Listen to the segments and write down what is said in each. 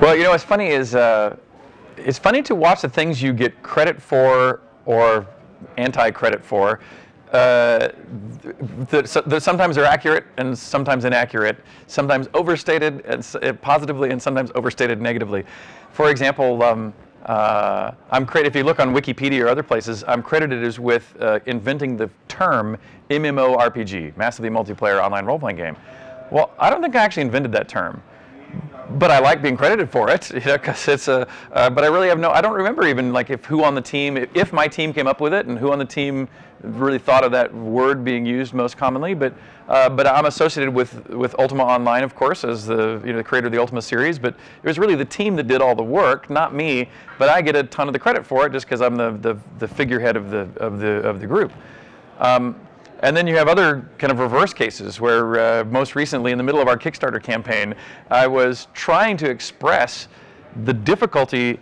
Well, you know what's funny is it's funny to watch the things you get credit for or anti-credit for. Sometimes they're accurate and sometimes inaccurate, sometimes overstated and positively and sometimes overstated negatively. For example, if you look on Wikipedia or other places, I'm credited with inventing the term MMORPG, massively multiplayer online role-playing game. Well, I don't think I actually invented that term. But I like being credited for it, because it's a. But I really have I don't remember even like who on the team, if my team came up with it, and who on the team really thought of that word being used most commonly. But I'm associated with Ultima Online, of course, as the creator of the Ultima series. But it was really the team that did all the work, not me. But I get a ton of the credit for it just because I'm the figurehead of the group. And then you have other kind of reverse cases where most recently in the middle of our Kickstarter campaign, I was trying to express the difficulty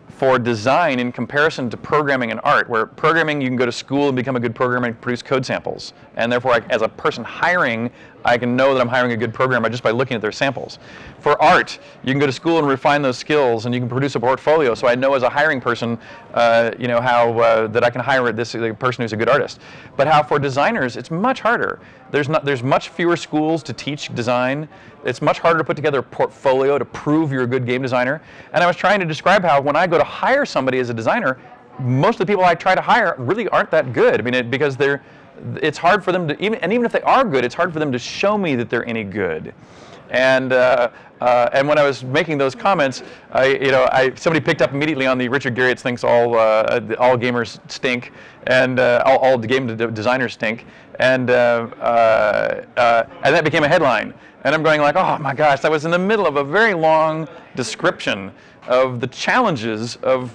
for design in comparison to programming and art, where programming you can go to school and become a good programmer and produce code samples. And therefore, as a person hiring, I can know that I'm hiring a good programmer just by looking at their samples. For art, you can go to school and refine those skills, and you can produce a portfolio. So I know as a hiring person, how that I can hire this person who's a good artist. But how for designers, it's much harder. There's much fewer schools to teach design. It's much harder to put together a portfolio to prove you're a good game designer. And I was trying to describe how when I go to hire somebody as a designer, most of the people I try to hire really aren't that good. I mean, because it's hard for them to even if they are good, it's hard for them to show me that they're any good. And when I was making those comments, somebody picked up immediately on the Richard Garriott thinks all gamers stink, and all game designers stink, and that became a headline. And I'm going like, oh my gosh, I was in the middle of a very long description of the challenges of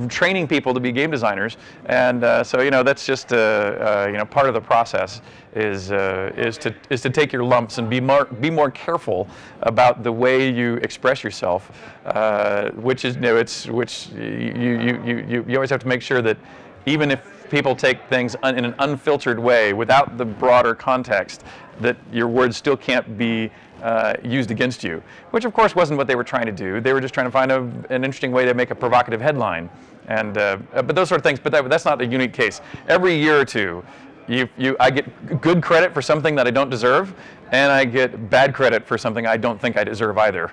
training people to be game designers, and so that's just part of the process is to take your lumps and be more careful about the way you express yourself, which is you always have to make sure that even if people take things in an unfiltered way without the broader context, that your words still can't be used against you, which of course wasn't what they were trying to do. They were just trying to find an interesting way to make a provocative headline, and but those sort of things. But that's not a unique case. Every year or two, I get good credit for something that I don't deserve, and I get bad credit for something I don't think I deserve either.